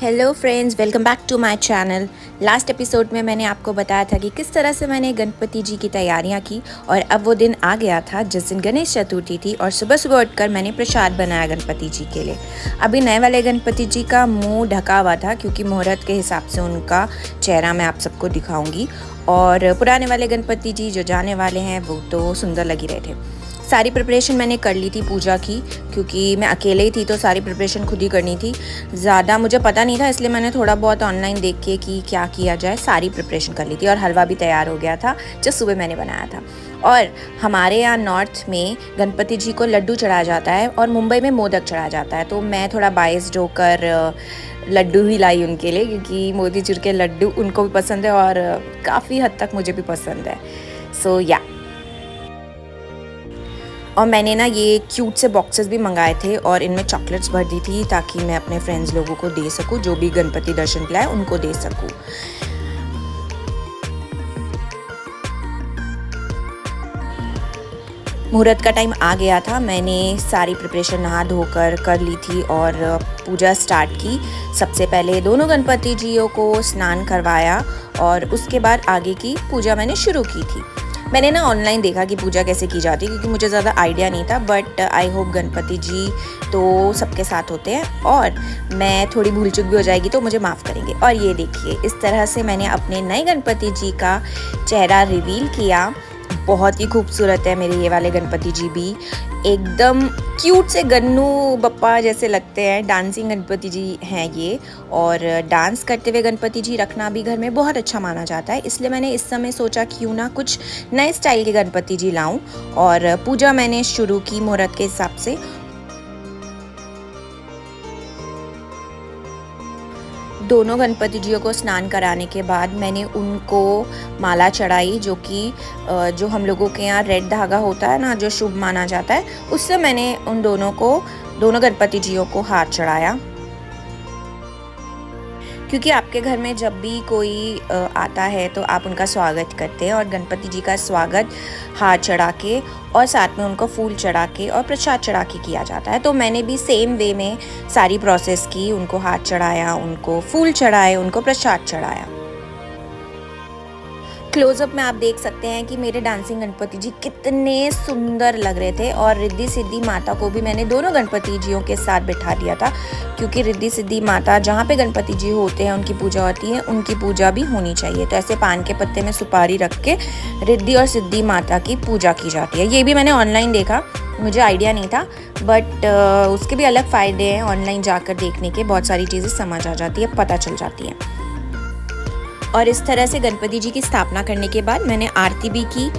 Hello friends, welcome back to my channel. Last episode में मैंने आपको बताया था कि किस तरह से मैंने गणपति जी की तैयारियां की और अब वो दिन आ गया था जिस दिन गणेश चतुर्थी थी और सुबह सुबह उठकर मैंने प्रसाद बनाया गणपति जी के लिए। अभी नए वाले गणपति जी का मुंह ढका हुआ था क्योंकि मुहूर्त के हिसाब से उनका चेहरा मैं आप सबको दिखाऊंगी, और पुराने वाले गणपति जी जो जाने वाले हैं वो तो सुंदर लग ही रहे थे। सारी प्रिपरेशन मैंने कर ली थी पूजा की, क्योंकि मैं अकेले ही थी तो सारी प्रिपरेशन खुद ही करनी थी। ज़्यादा मुझे पता नहीं था, इसलिए मैंने थोड़ा बहुत ऑनलाइन देख के कि क्या किया जाए सारी प्रिपरेशन कर ली थी। और हलवा भी तैयार हो गया था जो सुबह मैंने बनाया था। और हमारे यहाँ नॉर्थ में गणपति जी को लड्डू चढ़ाया जाता है और मुंबई में मोदक चढ़ाया जाता है, तो मैं थोड़ा बायस्ड होकर लड्डू ही लाई उनके लिए, क्योंकि मोतीचूर के लड्डू उनको भी पसंद है और काफ़ी हद तक मुझे भी पसंद है। सो या और मैंने ना ये क्यूट से बॉक्सेस भी मंगाए थे और इनमें चॉकलेट्स भर दी थी ताकि मैं अपने फ्रेंड्स लोगों को दे सकूं, जो भी गणपति दर्शन के लिए आए उनको दे सकूं। मुहूर्त का टाइम आ गया था, मैंने सारी प्रिपरेशन नहा धोकर कर ली थी और पूजा स्टार्ट की। सबसे पहले दोनों गणपति जियों को स्नान करवाया और उसके बाद आगे की पूजा मैंने शुरू की थी। मैंने ना ऑनलाइन देखा कि पूजा कैसे की जाती है, क्योंकि मुझे ज़्यादा आइडिया नहीं था, बट आई होप गणपति जी तो सबके साथ होते हैं और मैं थोड़ी भूल चूक भी हो जाएगी तो मुझे माफ़ करेंगे। और ये देखिए, इस तरह से मैंने अपने नए गणपति जी का चेहरा रिवील किया। बहुत ही खूबसूरत है मेरे ये वाले गणपति जी भी, एकदम क्यूट से गन्नू बप्पा जैसे लगते हैं। डांसिंग गणपति जी हैं ये, और डांस करते हुए गणपति जी रखना भी घर में बहुत अच्छा माना जाता है। इसलिए मैंने इस समय सोचा क्यों ना कुछ नए स्टाइल के गणपति जी लाऊं, और पूजा मैंने शुरू की मुहूर्त के हिसाब से। दोनों गणपति जियों को स्नान कराने के बाद मैंने उनको माला चढ़ाई, जो हम लोगों के यहाँ रेड धागा होता है ना, जो शुभ माना जाता है, उससे मैंने उन दोनों गणपति जियों को हाथ चढ़ाया। क्योंकि आपके घर में जब भी कोई आता है तो आप उनका स्वागत करते हैं, और गणपति जी का स्वागत हाथ चढ़ा के और साथ में उनको फूल चढ़ा के और प्रसाद चढ़ा के किया जाता है। तो मैंने भी सेम वे में सारी प्रोसेस की, उनको हाथ चढ़ाया, उनको फूल चढ़ाए, उनको प्रसाद चढ़ाया। क्लोजअप में आप देख सकते हैं कि मेरे डांसिंग गणपति जी कितने सुंदर लग रहे थे। और रिद्धि सिद्धि माता को भी मैंने दोनों गणपति जियों के साथ बिठा दिया था, क्योंकि रिद्धि सिद्धि माता जहाँ पे गणपति जी होते हैं उनकी पूजा होती है, उनकी पूजा भी होनी चाहिए। तो ऐसे पान के पत्ते में सुपारी रख के रिद्धि और सिद्धि माता की पूजा की जाती है। ये भी मैंने ऑनलाइन देखा, मुझे आइडिया नहीं था, बट उसके भी अलग फ़ायदे हैं। ऑनलाइन जाकर देखने के बहुत सारी चीज़ें समझ आ जाती है, पता चल जाती हैं। और इस तरह से गणपति जी की स्थापना करने के बाद मैंने आरती भी की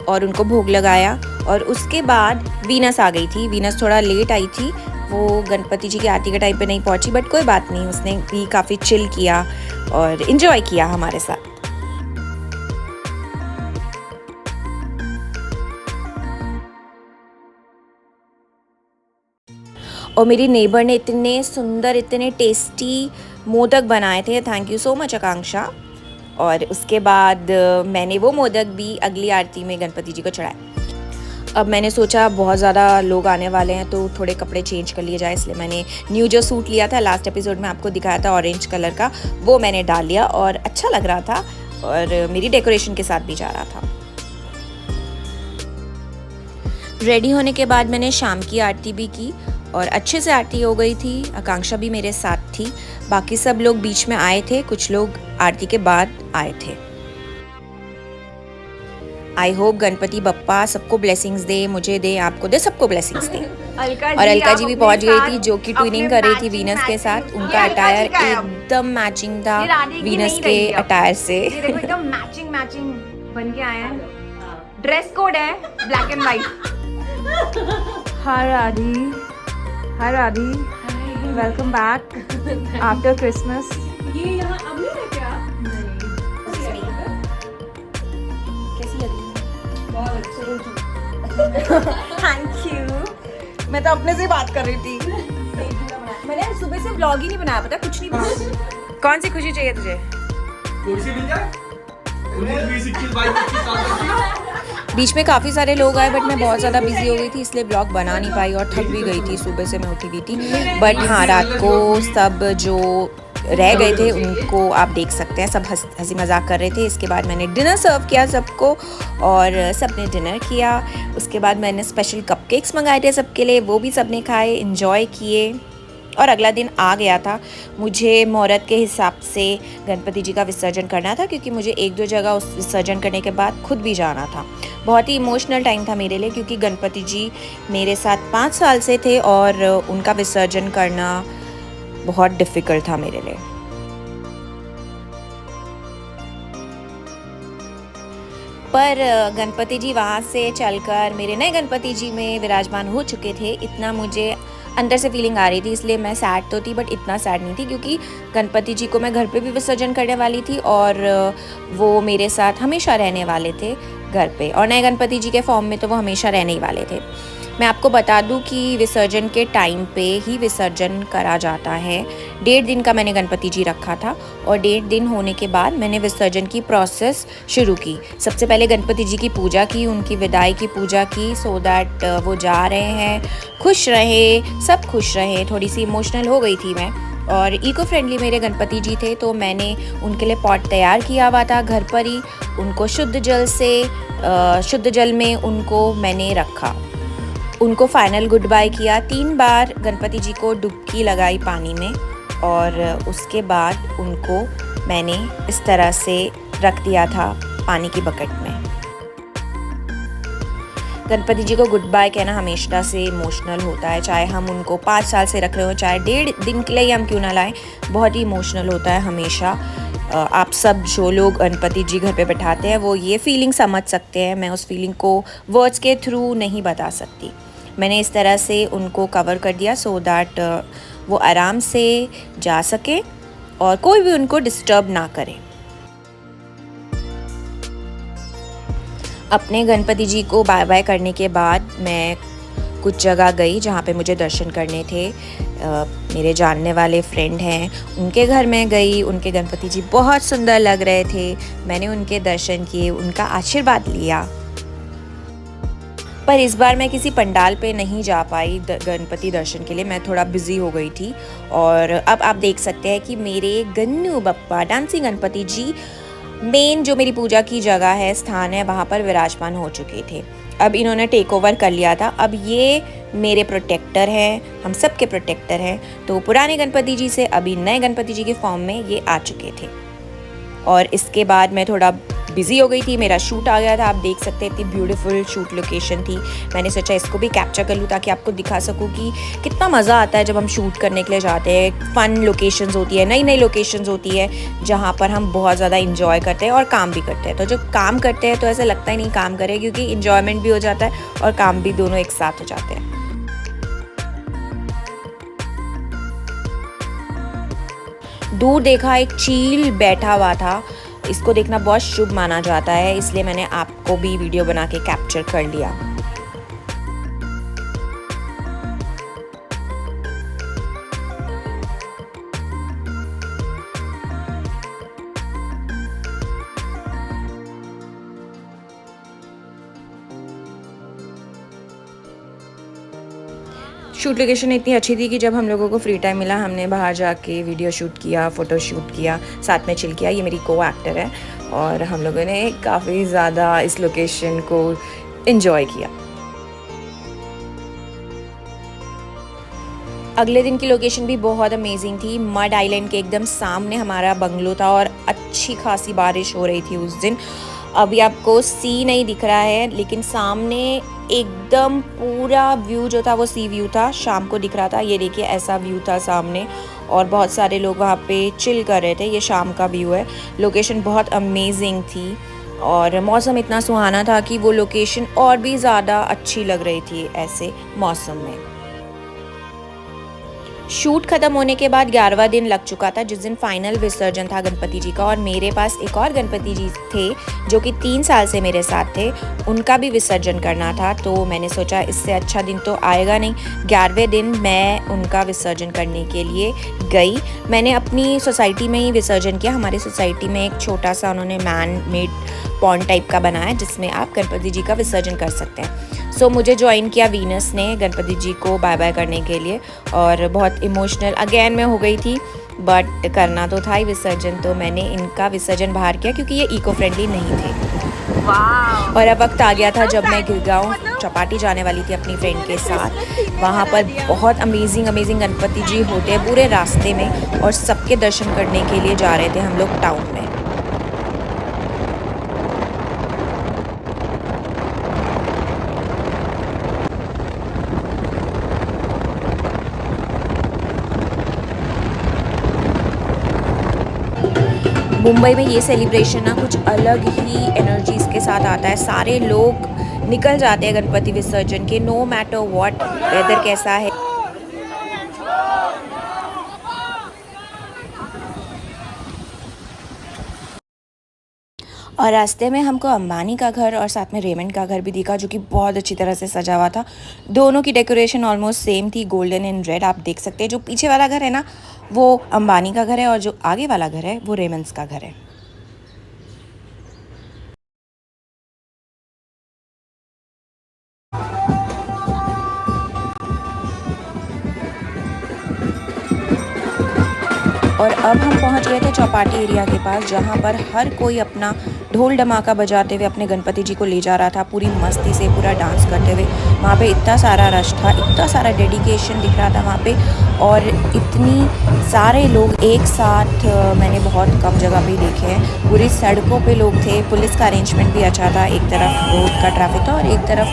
और उनको भोग लगाया। और उसके बाद वीनस आ गई थी। वीनस थोड़ा लेट आई थी, वो गणपति जी की आरती के टाइम पे नहीं पहुंची, बट कोई बात नहीं, उसने भी काफ़ी चिल किया और इन्जॉय किया हमारे साथ। और मेरी नेबर ने इतने सुंदर, इतने टेस्टी मोदक बनाए थे, थैंक यू सो मच आकांक्षा। और उसके बाद मैंने वो मोदक भी अगली आरती में गणपति जी को चढ़ाया। अब मैंने सोचा बहुत ज़्यादा लोग आने वाले हैं तो थोड़े कपड़े चेंज कर लिए जाए, इसलिए मैंने न्यू जो सूट लिया था, लास्ट एपिसोड में आपको दिखाया था ऑरेंज कलर का, वो मैंने डाल लिया और अच्छा लग रहा था और मेरी डेकोरेशन के साथ भी जा रहा था। रेडी होने के बाद मैंने शाम की आरती भी की और अच्छे से आरती हो गई थी। आकांक्षा भी मेरे साथ थी, बाकी सब लोग बीच में आए थे, कुछ लोग आरती के बाद आए थे। आई होप गणपति बप्पा सबको ब्लेसिंग्स दे, मुझे दे, आपको दे, सबको ब्लेसिंग्स दे। और अलका जी भी पहुंच गई थी, जो कि ट्विनिंग कर रही थी वीनस के साथ। उनका अटायर एकदम मैचिंग था वीनस के अटायर से। देखो एकदम मैचिंग बन के आए हैं। ड्रेस कोड है black and white. Hi Radhi, welcome back after Christmas. ये यहाँ अब नहीं है क्या? कैसी लगी? बहुत अच्छे। Thank you. मैं तो अपने से बात कर रही थी। मैंने सुबह से व्लॉग ही नहीं बनाया, पता कुछ नहीं बनाया। कौन सी खुशी चाहिए तुझे? कुर्सी मिल जाए? 19, 20, 21, 22, 25 साल बीच में काफ़ी सारे लोग आए, बट मैं बहुत ज़्यादा बिजी हो गई थी, इसलिए ब्लॉग बना नहीं पाई और थक भी गई थी, सुबह से मैं उठी हुई थी। बट हाँ, रात को सब जो रह गए थे उनको आप देख सकते हैं, सब हंसी मजाक कर रहे थे। इसके बाद मैंने डिनर सर्व किया सबको और सबने डिनर किया। उसके बाद मैंने स्पेशल कपकेक्स मंगाए थे सबके लिए, वो भी सबने खाए, एंजॉय किए। और अगला दिन आ गया था। मुझे मुहूर्त के हिसाब से गणपति जी का विसर्जन करना था, क्योंकि मुझे 1-2 जगह उस विसर्जन करने के बाद खुद भी जाना था। बहुत ही इमोशनल टाइम था मेरे लिए, क्योंकि गणपति जी मेरे साथ 5 साल से थे और उनका विसर्जन करना बहुत डिफ़िकल्ट था मेरे लिए। पर गणपति जी वहाँ से चलकर मेरे नए गणपति जी में विराजमान हो चुके थे। इतना मुझे अंदर से फीलिंग आ रही थी, इसलिए मैं सैड तो थी बट इतना सैड नहीं थी, क्योंकि गणपति जी को मैं घर पे भी विसर्जन करने वाली थी और वो मेरे साथ हमेशा रहने वाले थे घर पे, और नए गणपति जी के फॉर्म में तो वो हमेशा रहने ही वाले थे। मैं आपको बता दूं कि विसर्जन के टाइम पे ही विसर्जन करा जाता है। 1.5 दिन का मैंने गणपति जी रखा था और 1.5 दिन होने के बाद मैंने विसर्जन की प्रोसेस शुरू की। सबसे पहले गणपति जी की पूजा की, उनकी विदाई की पूजा की, सो दैट वो जा रहे हैं, खुश रहे, सब खुश रहे। थोड़ी सी इमोशनल हो गई थी मैं, और इको फ्रेंडली मेरे गणपति जी थे, तो मैंने उनके लिए पॉट तैयार किया हुआ था घर पर ही। उनको शुद्ध जल में उनको मैंने रखा, उनको फाइनल गुड बाय किया। 3 बार गणपति जी को डुबकी लगाई पानी में, और उसके बाद उनको मैंने इस तरह से रख दिया था पानी की बकेट में। गणपति जी को गुड बाय कहना हमेशा से इमोशनल होता है, चाहे हम उनको 5 साल से रख रहे हो, चाहे 1.5 दिन के लिए हम क्यों ना लाएं, बहुत ही इमोशनल होता है हमेशा। आप सब जो लोग गणपति जी घर पे बैठाते हैं वो ये फीलिंग समझ सकते हैं। मैं उस फीलिंग को वर्ड्स के थ्रू नहीं बता सकती। मैंने इस तरह से उनको कवर कर दिया सो दैट वो आराम से जा सके और कोई भी उनको डिस्टर्ब ना करे। अपने गणपति जी को बाय बाय करने के बाद मैं कुछ जगह गई जहाँ पे मुझे दर्शन करने थे। मेरे जानने वाले फ्रेंड हैं, उनके घर में गई। उनके गणपति जी बहुत सुंदर लग रहे थे, मैंने उनके दर्शन किए, उनका आशीर्वाद लिया। पर इस बार मैं किसी पंडाल पे नहीं जा पाई गणपति दर्शन के लिए, मैं थोड़ा बिजी हो गई थी। और अब आप देख सकते हैं कि मेरे गन्नू बप्पा डांसिंग गणपति जी मेन जो मेरी पूजा की जगह है, स्थान है, वहाँ पर विराजमान हो चुके थे। अब इन्होंने टेक ओवर कर लिया था। अब ये मेरे प्रोटेक्टर हैं, हम सब के प्रोटेक्टर हैं। तो पुराने गणपति जी से अभी नए गणपति जी के फॉर्म में ये आ चुके थे। और इसके बाद मैं थोड़ा बिजी हो गई थी, मेरा शूट आ गया था। आप देख सकते हैं इतनी ब्यूटीफुल शूट लोकेशन थी। मैंने सोचा इसको भी कैप्चर कर लूँ ताकि आपको दिखा सकूँ कि कितना मज़ा आता है जब हम शूट करने के लिए जाते हैं। फ़न लोकेशंस होती है, नई नई लोकेशंस होती है जहाँ पर हम बहुत ज़्यादा इंजॉय करते हैं और काम भी करते हैं। तो जब काम करते हैं तो ऐसा लगता ही नहीं काम करें, क्योंकि इंजॉयमेंट भी हो जाता है और काम भी, दोनों एक साथ हो जाते हैं। दूर देखा एक चील बैठा हुआ था, इसको देखना बहुत शुभ माना जाता है, इसलिए मैंने आपको भी वीडियो बना के कैप्चर कर लिया। शूट लोकेशन इतनी अच्छी थी कि जब हम लोगों को फ्री टाइम मिला हमने बाहर जाके वीडियो शूट किया, फ़ोटो शूट किया, साथ में चिल किया। ये मेरी को एक्टर है और हम लोगों ने काफ़ी ज़्यादा इस लोकेशन को एंजॉय किया। अगले दिन की लोकेशन भी बहुत अमेजिंग थी। मड आइलैंड के एकदम सामने हमारा बंगलो था और अच्छी खासी बारिश हो रही थी उस दिन। अभी आपको सी नहीं दिख रहा है, लेकिन सामने एकदम पूरा व्यू जो था वो सी व्यू था, शाम को दिख रहा था। ये देखिए ऐसा व्यू था सामने और बहुत सारे लोग वहाँ पे चिल कर रहे थे। ये शाम का व्यू है। लोकेशन बहुत अमेजिंग थी और मौसम इतना सुहाना था कि वो लोकेशन और भी ज़्यादा अच्छी लग रही थी ऐसे मौसम में। शूट ख़त्म होने के बाद 11वां दिन लग चुका था, जिस दिन फाइनल विसर्जन था गणपति जी का। और मेरे पास एक और गणपति जी थे जो कि 3 साल से मेरे साथ थे, उनका भी विसर्जन करना था। तो मैंने सोचा इससे अच्छा दिन तो आएगा नहीं। 11वें दिन मैं उनका विसर्जन करने के लिए गई। मैंने अपनी सोसाइटी में ही विसर्जन किया। हमारी सोसाइटी में एक छोटा सा उन्होंने मैन मेड पॉन्ड टाइप का बनाया जिसमें आप गणपति जी का विसर्जन कर सकते हैं। सो मुझे ज्वाइन किया वीनस ने गणपति जी को बाय बाय करने के लिए और बहुत इमोशनल अगेन मैं हो गई थी। बट करना तो था ही विसर्जन, तो मैंने इनका विसर्जन बाहर किया क्योंकि ये इको फ्रेंडली नहीं थे। वाह। और अब वक्त आ गया था जब मैं गिरगांव चौपाटी जाने वाली थी अपनी फ्रेंड के साथ। वहाँ पर बहुत अमेजिंग गणपति जी होते हैं पूरे रास्ते में, और सबके दर्शन करने के लिए जा रहे थे हम लोग टाउन में। मुंबई में ये सेलिब्रेशन ना कुछ अलग ही एनर्जीज के साथ आता है। सारे लोग निकल जाते हैं गणपति विसर्जन के, नो मैटर व्हाट वेदर कैसा है। और रास्ते में हमको अंबानी का घर और साथ में रेमंड का घर भी दिखा, जो कि बहुत अच्छी तरह से सजा हुआ था। दोनों की डेकोरेशन ऑलमोस्ट सेम थी, गोल्डन एंड रेड। आप देख सकते हैं जो पीछे वाला घर है ना वो अंबानी का घर है, और जो आगे वाला घर है वो रेमंड्स का घर है। और अब हम पहुंच गए थे चौपाटी एरिया के पास, जहां पर हर कोई अपना ढोल धमाका बजाते हुए अपने गणपति जी को ले जा रहा था, पूरी मस्ती से पूरा डांस करते हुए। वहां पे इतना सारा रश था, इतना सारा डेडिकेशन दिख रहा था वहां पे, और इतनी सारे लोग एक साथ मैंने बहुत कम जगह पे देखे हैं। पूरी सड़कों पे लोग थे, पुलिस का अरेंजमेंट भी अच्छा था। एक तरफ रोड का ट्रैफिक था और एक तरफ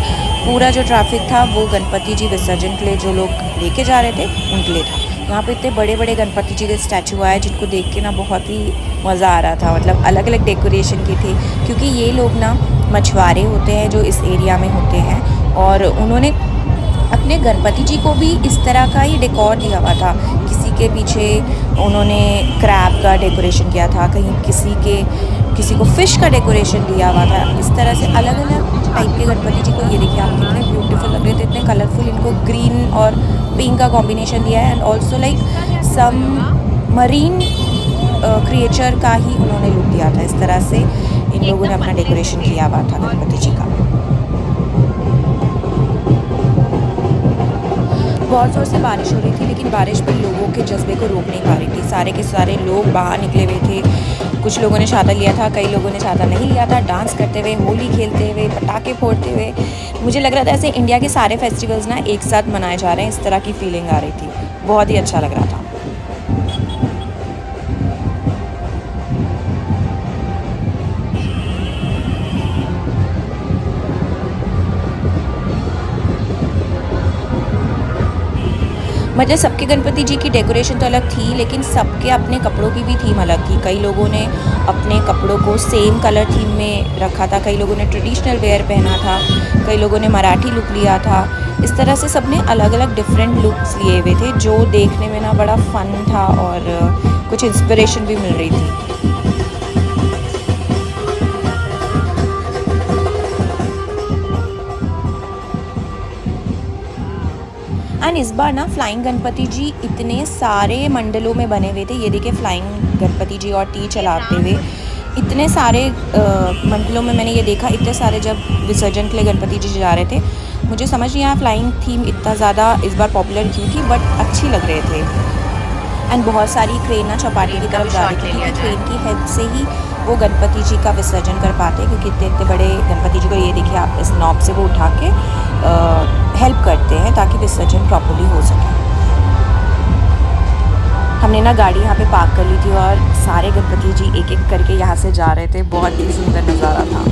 पूरा जो ट्रैफिक था वो गणपति जी विसर्जन के लिए जो लोग लेके जा रहे थे उनके लिए था। यहाँ पे इतने बड़े बड़े गणपति जी के स्टैचू आए जिनको देख के ना बहुत ही मज़ा आ रहा था। मतलब अलग अलग डेकोरेशन के थे, क्योंकि ये लोग ना मछुआरे होते हैं जो इस एरिया में होते हैं, और उन्होंने अपने गणपति जी को भी इस तरह का ही डेकोर दिया हुआ था। किसी के पीछे उन्होंने क्रैब का डेकोरेशन किया था, कहीं किसी को फ़िश का डेकोरेशन दिया हुआ था। इस तरह से अलग अलग टाइप के गणपति जी को, ये देखिए आप कितने ब्यूटीफुल लग रहे थे, इतने कलरफुल। इनको ग्रीन और पिंक का कॉम्बिनेशन दिया है, and also like some marine creature का ही उन्होंने लुक दिया था। इस तरह से इन लोगों ने अपना डेकोरेशन किया हुआ था गणपति जी का। बहुत ज़ोर से बारिश हो रही थी, लेकिन बारिश भी लोगों के जज्बे को रोक नहीं पा रही थी। सारे के सारे लोग बाहर निकले हुए थे। कुछ लोगों ने छाता लिया था, कई लोगों ने छाता नहीं लिया था। डांस करते हुए, होली खेलते हुए, पटाखे फोड़ते हुए, मुझे लग रहा था ऐसे इंडिया के सारे फेस्टिवल्स ना एक साथ मनाए जा रहे हैं, इस तरह की फीलिंग आ रही थी। बहुत ही अच्छा लग रहा था। मतलब सबके गणपति जी की डेकोरेशन तो अलग थी, लेकिन सबके अपने कपड़ों की भी थीम अलग थी। कई लोगों ने अपने कपड़ों को सेम कलर थीम में रखा था, कई लोगों ने ट्रेडिशनल वेयर पहना था, कई लोगों ने मराठी लुक लिया था। इस तरह से सबने अलग अलग डिफरेंट लुक्स लिए हुए थे, जो देखने में ना बड़ा फन था और कुछ इंस्पिरेशन भी मिल रही थी। एंड इस बार ना फ्लाइंग गणपति जी इतने सारे मंडलों में बने हुए थे। ये देखिए फ्लाइंग गणपति जी और टी चलाते हुए इतने सारे मंडलों में मैंने ये देखा। इतने सारे जब विसर्जन के लिए गणपति जी जा रहे थे, मुझे समझ नहीं आया फ्लाइंग थीम इतना ज़्यादा इस बार पॉपुलर क्यों थी, बट अच्छी लग रहे थे। एंड बहुत सारी क्रेन ना चौपाटी की तरफ जा रही थी, क्योंकि क्रेन की हेल्प से ही वो गणपति जी का विसर्जन कर पाते, क्योंकि इतने इतने बड़े गणपति जी को ये देखिए आप इस नॉब से वो उठा के हेल्प करते हैं ताकि विसर्जन प्रॉपर्ली हो सके। हमने ना गाड़ी यहाँ पे पार्क कर ली थी और सारे गणपति जी एक एक करके यहाँ से जा रहे थे। बहुत ही सुंदर नज़ारा था।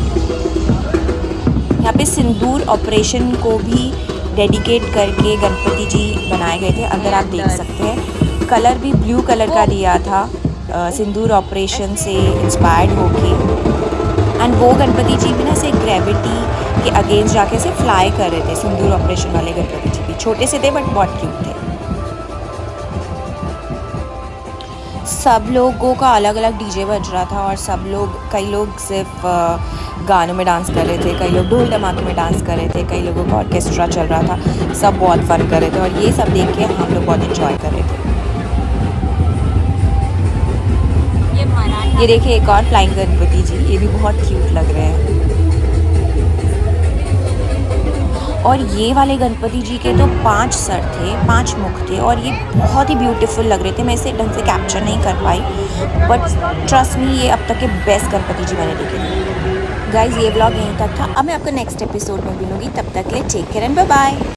यहाँ पे सिंदूर ऑपरेशन को भी डेडिकेट करके गणपति जी बनाए गए थे। अंदर आप देख सकते हैं कलर भी ब्लू कलर का दिया था, सिंदूर ऑपरेशन से इंस्पायर्ड होके। एंड वो गणपति जी भी ना से ग्रेविटी के अगेंस्ट जाके से फ्लाई कर रहे थे। सिंदूर ऑपरेशन वाले गणपति जी भी छोटे से थे बट बहुत क्यूट थे। सब लोगों का अलग अलग डीजे बज रहा था और कई लोग सिर्फ गानों में डांस कर रहे थे, कई लोग ढोल धमाके में डांस कर रहे थे, कई लोगों का ऑर्केस्ट्रा चल रहा था। सब बहुत फन कर रहे थे और ये सब देख के हम लोग बहुत एंजॉय कर रहे थे। ये देखिए एक और फ्लाइंग गणपति जी, ये भी बहुत क्यूट लग रहे हैं। और ये वाले गणपति जी के तो 5 सर थे, 5 मुख थे और ये बहुत ही ब्यूटीफुल लग रहे थे। मैं इसे ढंग से कैप्चर नहीं कर पाई, बट ट्रस्ट मी ये अब तक के बेस्ट गणपति जी मैंने देखे थे। गाइज ये व्लॉग यहीं तक था। अब मैं आपको नेक्स्ट एपिसोड में मिलूंगी, तब तक के लिए take care and bye bye.